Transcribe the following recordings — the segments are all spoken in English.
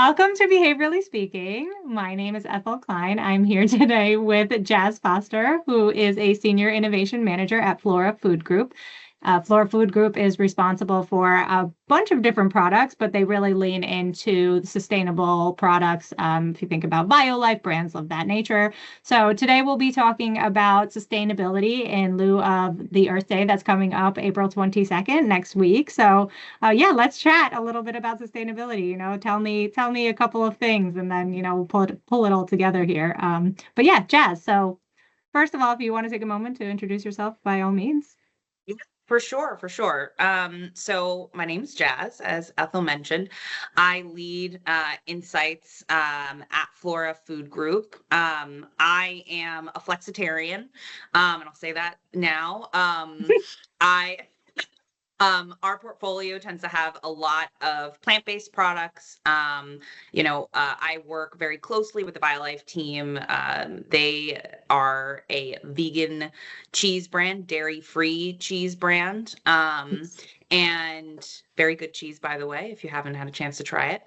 Welcome to Behaviorally Speaking. My name is Ethel Klein. I'm here today with Jaz Foster, who is a Senior Innovation Manager at Flora Food Group. Flora Food Group is responsible for a bunch of different products, but they really lean into sustainable products. If you think about BioLife, brands of that nature. So today we'll be talking about sustainability in lieu of the Earth Day that's coming up April 22nd next week. So yeah, let's chat a little bit about sustainability. Tell me a couple of things, and then we'll pull it all together here. But yeah, Jaz. So first of all, if you want to take a moment to introduce yourself, by all means. Yeah, for sure, for sure. So my name's Jaz, as Ethel mentioned. I lead insights at Flora Food Group. I am a flexitarian, and I'll say that now. I Our portfolio tends to have a lot of plant-based products. I work very closely with the BioLife team. They are a vegan cheese brand, dairy-free cheese brand, and very good cheese, by the way, if you haven't had a chance to try it.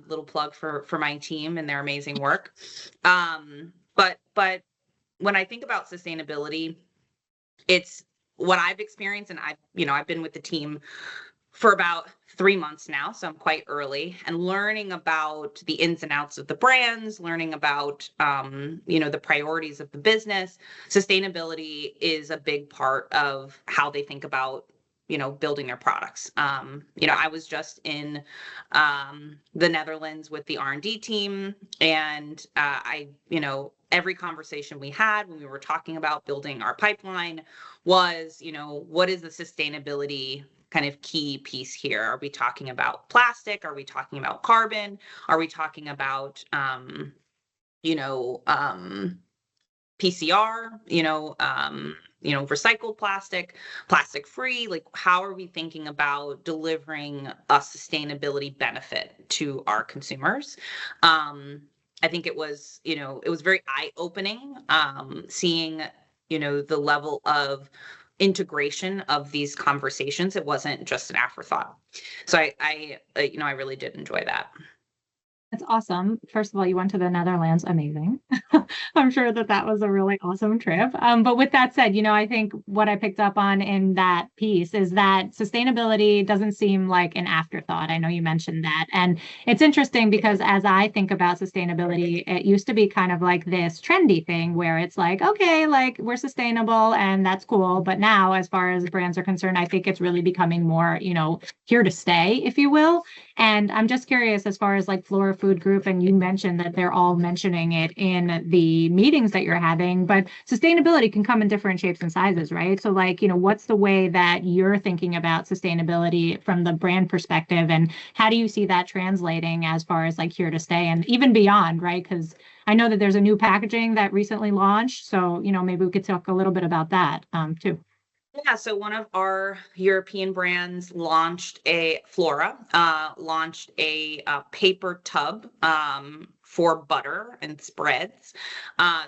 Little plug for my team and their amazing work. But when I think about sustainability, it's what I've experienced, and I've been with the team for about 3 months now, so I'm quite early, and learning about the ins and outs of the brands, learning about the priorities of the business. Sustainability is a big part of how they think about building their products. I was just in the Netherlands with the R&D team, and every conversation we had when we were talking about building our pipeline was, what is the sustainability kind of key piece here? Are we talking about plastic? Are we talking about carbon? Are we talking about, PCR, recycled plastic free? Like, how are we thinking about delivering a sustainability benefit to our consumers? I think it was very eye-opening, seeing, the level of integration of these conversations. It wasn't just an afterthought. So I really did enjoy that. That's awesome. First of all, you went to the Netherlands. Amazing. I'm sure that was a really awesome trip. But with that said, I think what I picked up on in that piece is that sustainability doesn't seem like an afterthought. I know you mentioned that. And it's interesting because as I think about sustainability, it used to be kind of like this trendy thing where it's like, okay, like we're sustainable and that's cool. But now, as far as brands are concerned, I think it's really becoming more, here to stay, if you will. And I'm just curious, as far as like Flora Food Group, and you mentioned that they're all mentioning it in the meetings that you're having, but sustainability can come in different shapes and sizes, right? So like, what's the way that you're thinking about sustainability from the brand perspective, and how do you see that translating as far as like here to stay and even beyond, right? Because I know that there's a new packaging that recently launched. So, maybe we could talk a little bit about that too. Yeah, so one of our European brands launched a paper tub for butter and spreads.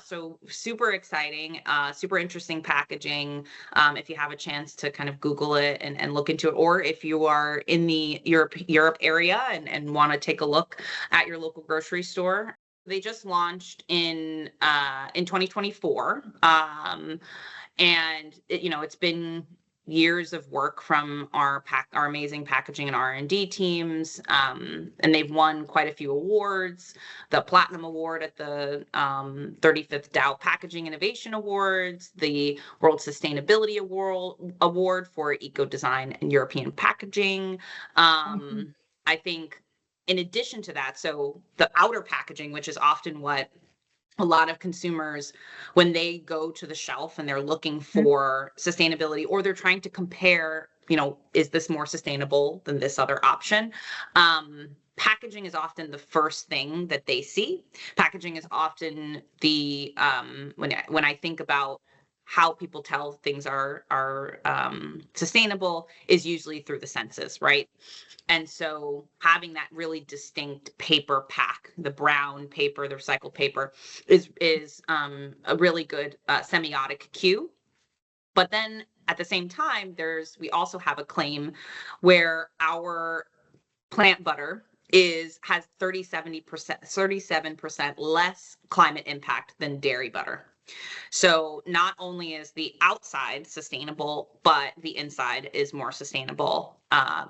So super exciting, super interesting packaging. If you have a chance to kind of Google it and look into it, or if you are in the Europe area and want to take a look at your local grocery store. They just launched in 2024. And it's been years of work from our amazing packaging and R&D teams, and they've won quite a few awards. The Platinum Award at the 35th Dow Packaging Innovation Awards, the World Sustainability Award for Eco Design and European Packaging. I think in addition to that, so the outer packaging, which is often what a lot of consumers, when they go to the shelf and they're looking for sustainability, or they're trying to compare, is this more sustainable than this other option? Packaging is often the first thing that they see. Packaging is often the when I think about how people tell things are sustainable, is usually through the senses, right? And so having that really distinct paper pack, the brown paper, the recycled paper, is a really good semiotic cue. But then at the same time, we also have a claim where our plant butter has 37% less climate impact than dairy butter. So not only is the outside sustainable, but the inside is more sustainable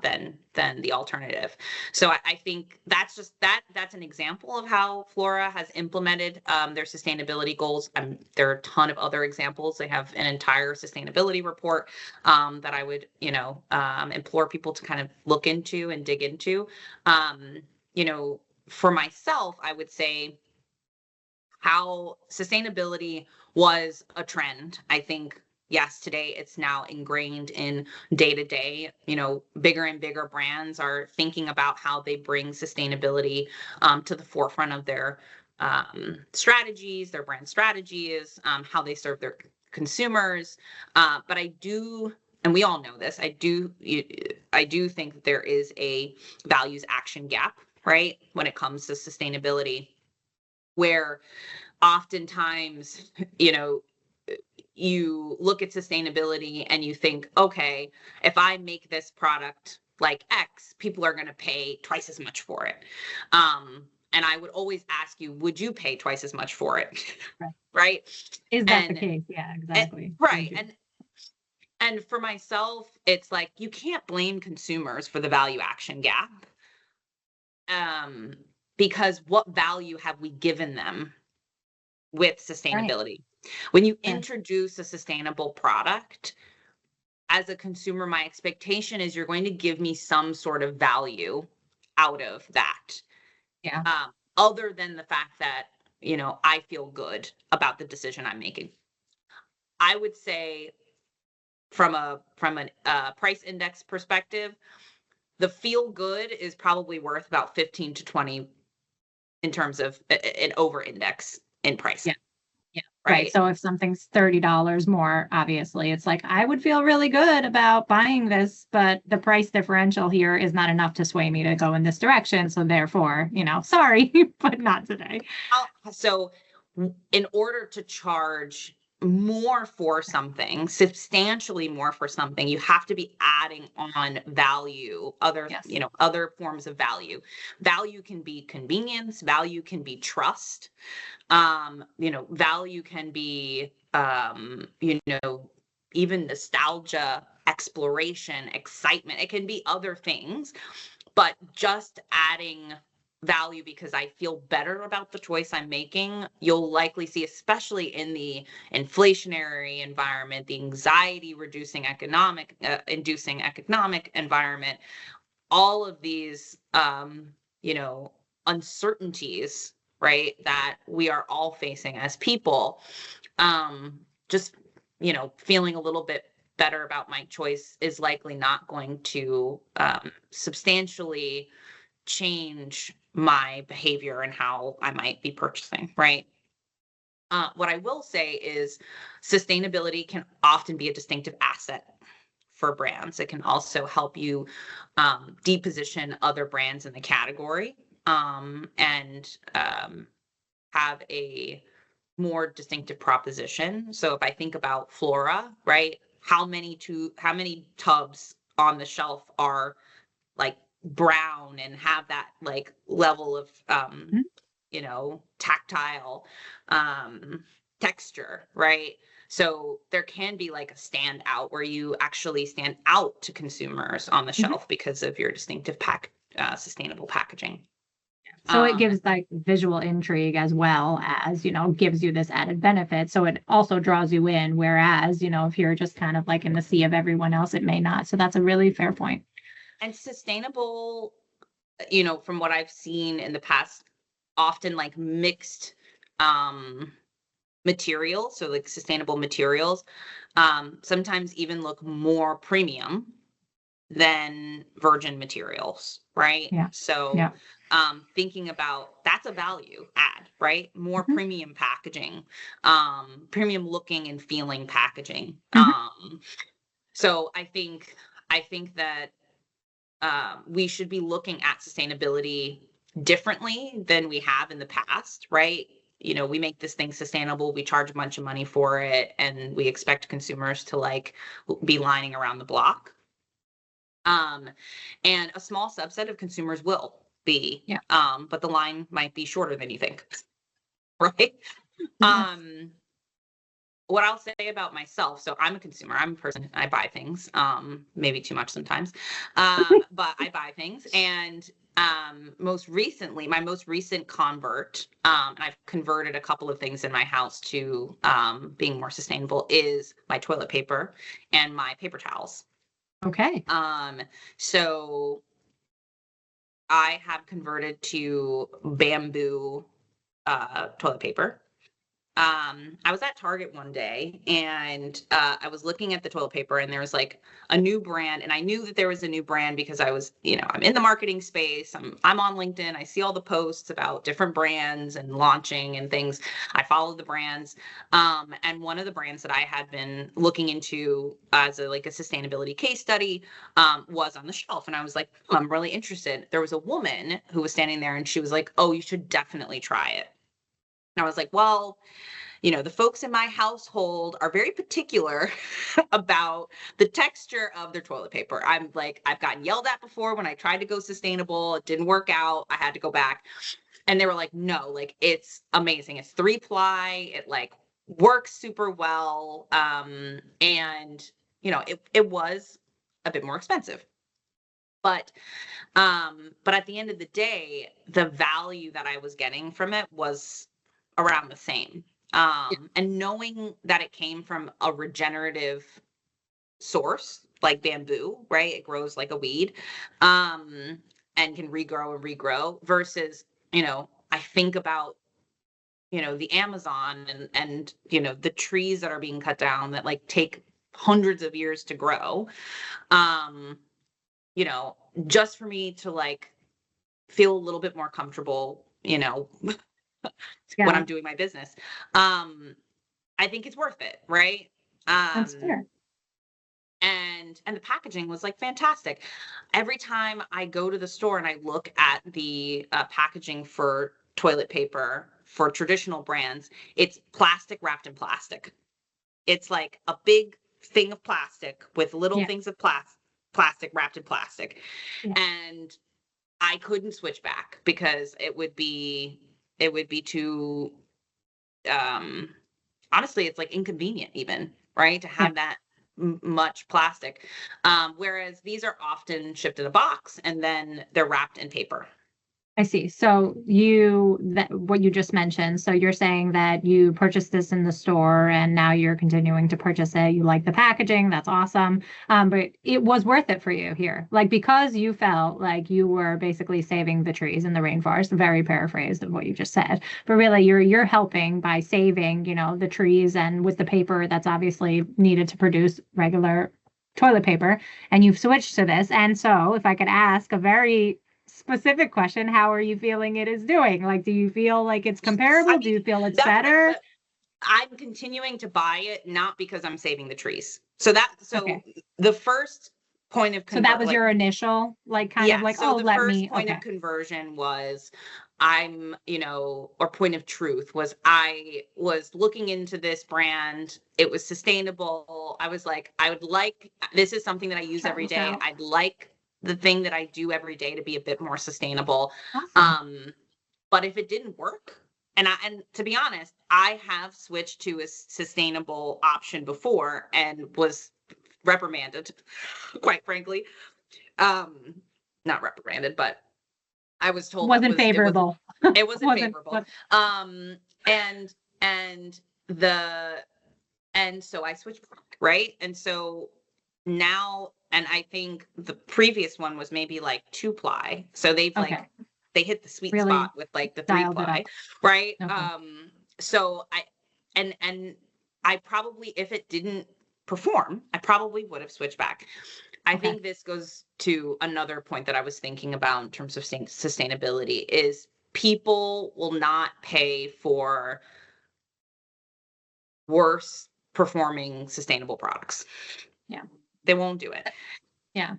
than the alternative. So I think that's just that's an example of how Flora has implemented their sustainability goals. There are a ton of other examples. They have an entire sustainability report that I would implore people to kind of look into and dig into. For myself, I would say how sustainability was a trend. I think, yes, today it's now ingrained in day to day. Bigger and bigger brands are thinking about how they bring sustainability to the forefront of their strategies, their brand strategies, how they serve their consumers. But I do, and we all know this, I do think that there is a values action gap, right, when it comes to sustainability, where oftentimes, you look at sustainability and you think, okay, if I make this product like X, people are going to pay twice as much for it. And I would always ask you, would you pay twice as much for it? Right? Is that the case? Yeah, exactly. Right. And for myself, it's like, you can't blame consumers for the value action gap. Because what value have we given them with sustainability? Right. When you introduce a sustainable product, as a consumer, my expectation is you're going to give me some sort of value out of that. Yeah. Other than the fact that, I feel good about the decision I'm making. I would say from a price index perspective, the feel good is probably worth about 15 to 20 in terms of an over index in price. Yeah. Right. So if something's $30 more, obviously it's like, I would feel really good about buying this, but the price differential here is not enough to sway me to go in this direction. So therefore, sorry, but not today. So in order to charge more for something, substantially more for something, you have to be adding on value, other forms of value. Value can be convenience, value can be trust, value can be, even nostalgia, exploration, excitement. It can be other things, but just adding value because I feel better about the choice I'm making, you'll likely see, especially in the inflationary environment, the anxiety reducing inducing economic environment, all of these, uncertainties, right, that we are all facing as people, just, feeling a little bit better about my choice is likely not going to substantially change my behavior and how I might be purchasing, right? What I will say is sustainability can often be a distinctive asset for brands. It can also help you deposition other brands in the category and have a more distinctive proposition. So if I think about Flora, right, how many tubs on the shelf are like brown and have that like level of tactile texture, right? So there can be like a standout where you actually stand out to consumers on the shelf because of your distinctive sustainable packaging. So it gives like visual intrigue as well as, gives you this added benefit. So it also draws you in. Whereas, if you're just kind of like in the sea of everyone else, it may not. So that's a really fair point. And sustainable, from what I've seen in the past, often like mixed materials, so like sustainable materials, sometimes even look more premium than virgin materials, right? Yeah. So thinking about that's a value add, right? More premium packaging, premium looking and feeling packaging. So I think that we should be looking at sustainability differently than we have in the past, right? We make this thing sustainable, we charge a bunch of money for it, and we expect consumers to like be lining around the block. And a small subset of consumers will, be. Yeah. But the line might be shorter than you think. Right? Yes. What I'll say about myself, so I'm a consumer, I'm a person, I buy things, maybe too much sometimes, but I buy things. And most recently, my most recent convert, and I've converted a couple of things in my house to being more sustainable, is my toilet paper and my paper towels. Okay. So I have converted to bamboo toilet paper. I was at Target one day and I was looking at the toilet paper and there was like a new brand, and I knew that there was a new brand because I was, I'm in the marketing space. I'm on LinkedIn. I see all the posts about different brands and launching and things. I follow the brands. And one of the brands that I had been looking into as a sustainability case study was on the shelf. And I was like, I'm really interested. There was a woman who was standing there and she was like, oh, you should definitely try it. And I was like, well, the folks in my household are very particular about the texture of their toilet paper. I'm like, I've gotten yelled at before when I tried to go sustainable. It didn't work out. I had to go back. And they were like, no, it's amazing. It's 3-ply. It works super well. And it was a bit more expensive. But at the end of the day, the value that I was getting from it was around the same. And knowing that it came from a regenerative source like bamboo, right? It grows like a weed, and can regrow and regrow versus, I think about, the Amazon and the trees that are being cut down that take hundreds of years to grow. Just for me to feel a little bit more comfortable, when I'm doing my business. I think it's worth it, right? That's fair. And the packaging was fantastic. Every time I go to the store and I look at the packaging for toilet paper for traditional brands, it's plastic wrapped in plastic. It's like a big thing of plastic with little things of plastic wrapped in plastic. Yeah. And I couldn't switch back because it would be too, honestly, it's inconvenient even, right? To have that much plastic. Whereas these are often shipped in a box and then they're wrapped in paper. I see. So what you just mentioned, so you're saying that you purchased this in the store and now you're continuing to purchase it. You like the packaging. That's awesome. But it was worth it for you here, because you felt like you were basically saving the trees in the rainforest, very paraphrased of what you just said. But really you're helping by saving, the trees and with the paper that's obviously needed to produce regular toilet paper. And you've switched to this. And so if I could ask a very specific question, how are you feeling it is doing? Do you feel like it's comparable? Do you feel it's better? I'm continuing to buy it, not because I'm saving the trees. So Okay. The first point of so that was your initial the first point of conversion was or point of truth was I was looking into this brand. It was sustainable. I was like, this is something that I use every day. I'd like the thing that I do every day to be a bit more sustainable. Awesome. But if it didn't work, and to be honest, I have switched to a sustainable option before and was reprimanded, quite frankly. Not reprimanded, but I was told wasn't favorable. It wasn't favorable. And so I switched back, right? And so now, and I think the previous one was maybe 2-ply. So they've they hit the sweet spot with the 3-ply, right? Okay. So I probably, if it didn't perform, I probably would have switched back. I think this goes to another point that I was thinking about in terms of sustainability is people will not pay for worse performing sustainable products. Yeah. They won't do it. Yeah.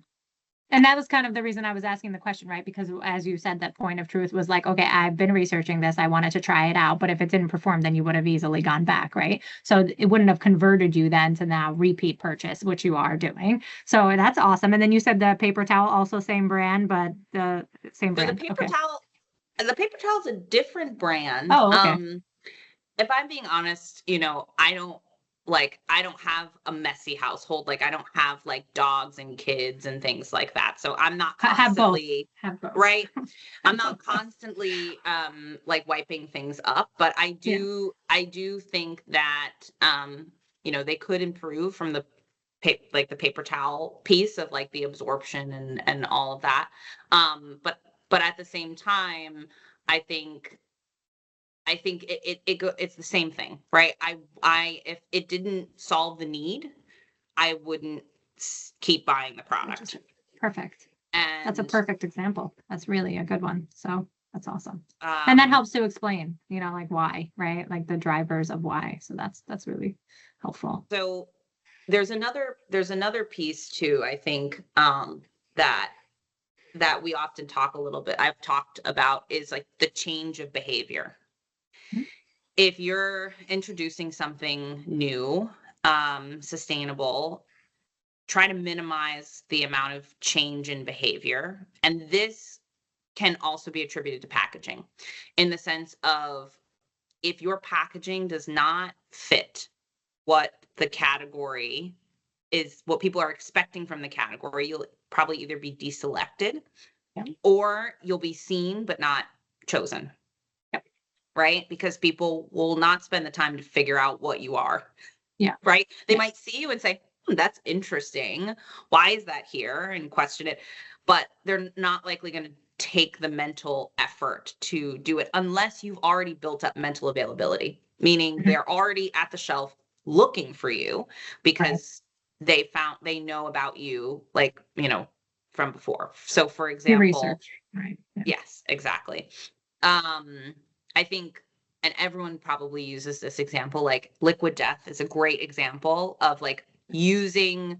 And that was kind of the reason I was asking the question, right? Because as you said, that point of truth was like, okay, I've been researching this. I wanted to try it out, but if it didn't perform, then you would have easily gone back, right? So it wouldn't have converted you then to now repeat purchase, which you are doing. So that's awesome. And then you said the paper towel, also same brand, but the same So brand. Okay. the paper towel is a different brand. Oh, okay. If I'm being honest, I don't have a messy household. Like I don't have like dogs and kids and things like that. So I'm not Have both. constantly Have both. right. I'm Have not both. constantly like wiping things up, but I do think that they could improve from the the paper towel piece of like the absorption and all of that. But at the same time, I think it's the same thing, right? If it didn't solve the need, I wouldn't keep buying the product. Perfect. That's a And perfect example. That's really a good one. So that's awesome. And that helps to explain, like why, right? Like the drivers of why. So that's really helpful. So there's another piece too, I think, that we often talk a little bit, I've talked about, is like the change of behavior. Mhm. If you're introducing something new, sustainable, try to minimize the amount of change in behavior. And this can also be attributed to packaging, in the sense of, if your packaging does not fit what the category is, what people are expecting from the category, you'll probably either be deselected, Yeah. or you'll be seen but not chosen. Yep. Right? Because people will not spend the time to figure out what you are. Yeah. Right? They Yeah. might see you and say, that's interesting. Why is that here? And question it. But they're not likely going to take the mental effort to do it unless you've already built up mental availability, meaning Mhm. they're already at the shelf looking for you because they know about you, like, from before. So for Your example, research, right? Yeah. yes, exactly. I think, and everyone probably uses this example, like Liquid Death is a great example of like using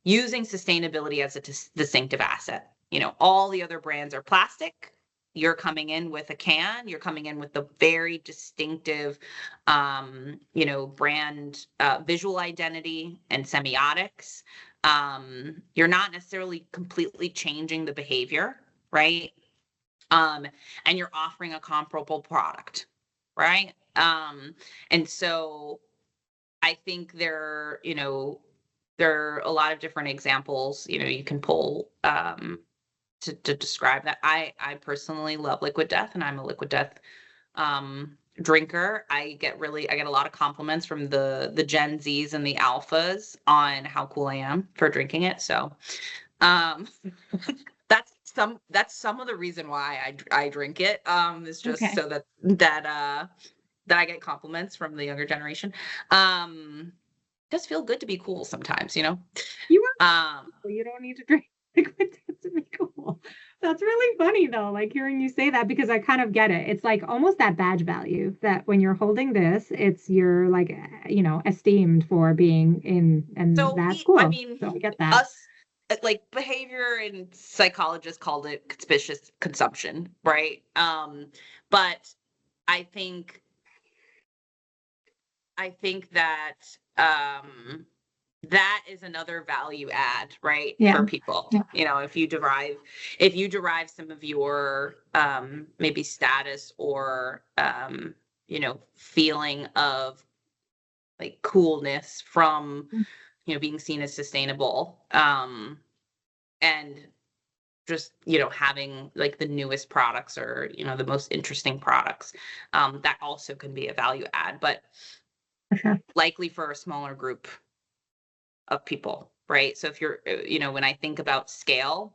sustainability as a distinctive asset. All the other brands are plastic. You're coming in with a can, you're coming in with the very distinctive, brand visual identity and semiotics. You're not necessarily completely changing the behavior, right? And you're offering a comparable product, right? And so I think there are a lot of different examples, you can pull, to describe that. I personally love Liquid Death, and I'm a Liquid Death drinker. I get a lot of compliments from the Gen Zs and the Alphas on how cool I am for drinking it. So that's some of the reason why I drink it. Is just Okay. so that I get compliments from the younger generation. Does feel good to be cool sometimes, You Um, you don't need to drink liquid death to be cool. That's really funny though, like hearing you say that, because I kind of get it. It's like almost that badge value that when you're holding this, you're like, esteemed for being in, and so that's I cool. mean, So I get that. us, like behavior and psychologists called it conspicuous consumption, right? But I think that that is another value add, right? Yeah. For people. Yeah. If you derive some of your maybe status or feeling of like coolness from being seen as sustainable, and just having like the newest products, or the most interesting products, that also can be a value add, but For sure. likely for a smaller group of people, right? So if you're, when I think about scale,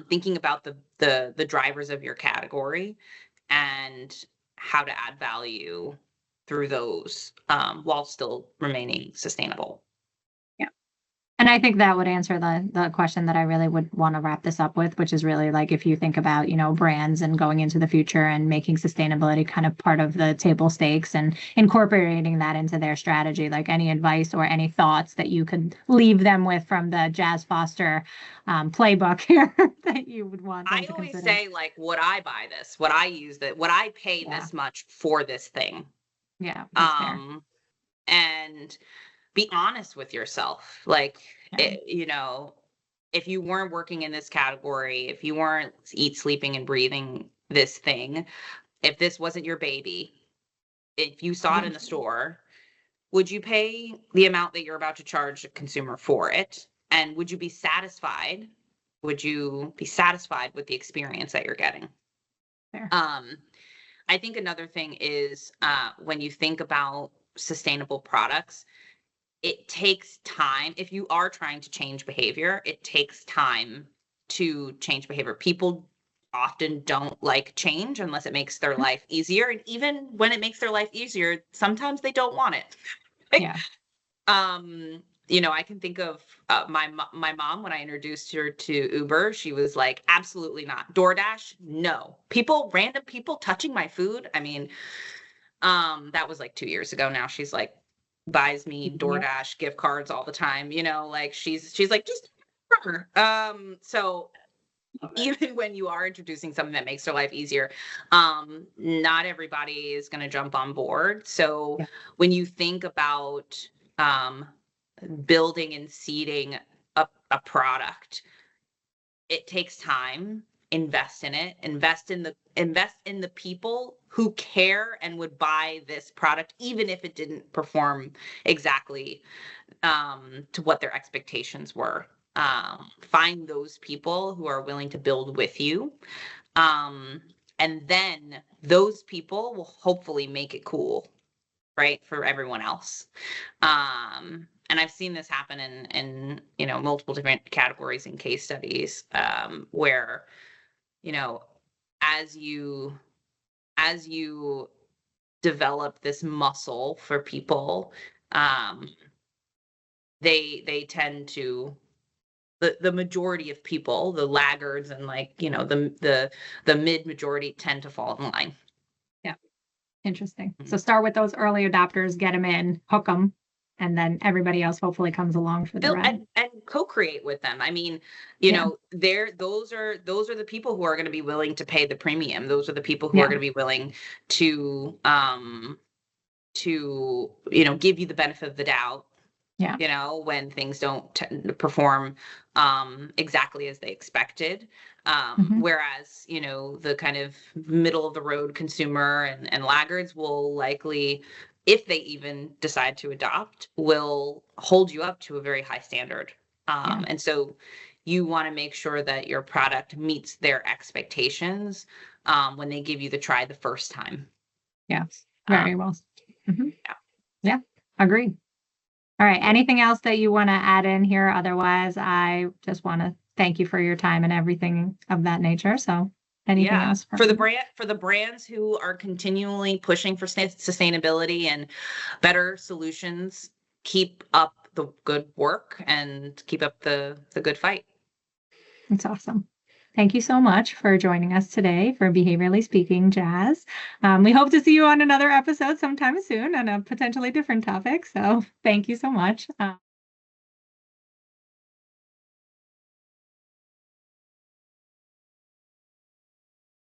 thinking about the drivers of your category and how to add value through those, while still remaining sustainable. Yeah. And I think that would answer the question that I really would want to wrap this up with, which is really like if you think about, brands and going into the future and making sustainability kind of part of the table stakes and incorporating that into their strategy, like any advice or any thoughts that you could leave them with from the Jaz Foster playbook here that you would want them I to always consider. say, like, would I buy this? Would I use that? Would I pay Yeah. this much for this thing? Yeah, that's fair. And be honest with yourself. Like, Yeah. if you weren't working in this category, if you weren't sleeping, and breathing this thing, if this wasn't your baby, if you saw it in the store, would you pay the amount that you're about to charge a consumer for it? And would you be satisfied? Would you be satisfied with the experience that you're getting? Fair. I think another thing is when you think about sustainable products, it takes time. If you are trying to change behavior, it takes time to change behavior. People often don't like change unless it makes their life easier. And even when it makes their life easier, sometimes they don't want it. Yeah. I can think of my mom when I introduced her to Uber. She was like, absolutely not. DoorDash, no. Random people touching my food. I mean, that was like 2 years ago. Now she's like, buys me DoorDash gift cards all the time. Like she's like, just so even when you are introducing something that makes their life easier, not everybody is going to jump on board. So when you think about building and seeding a product, it takes time. Invest in it. Invest in the people who care and would buy this product, even if it didn't perform exactly to what their expectations were. Find those people who are willing to build with you. And then those people will hopefully make it cool, right, for everyone else. And I've seen this happen in multiple different categories and case studies, where, as you develop this muscle for people, they tend to, the majority of people, the laggards and the mid majority tend to fall in line. Yeah. Interesting. So start with those early adopters, get them in, hook them, and then everybody else hopefully comes along for the ride. And co-create with them. I mean, those are the people who are going to be willing to pay the premium. Those are the people who are going to be willing to give you the benefit of the doubt. Yeah. When things don't perform exactly as they expected. Whereas, the kind of middle of the road consumer and laggards will likely, if they even decide to adopt, will hold you up to a very high standard. And so you want to make sure that your product meets their expectations when they give you the try the first time. Yeah, very well. Yeah, agreed. All right. Anything else that you want to add in here? Otherwise, I just want to thank you for your time and everything of that nature. So anything else for the brands who are continually pushing for sustainability and better solutions, keep up the good work and keep up the good fight. That's awesome. Thank you so much for joining us today for Behaviorally Speaking, Jaz. We hope to see you on another episode sometime soon on a potentially different topic. So thank you so much.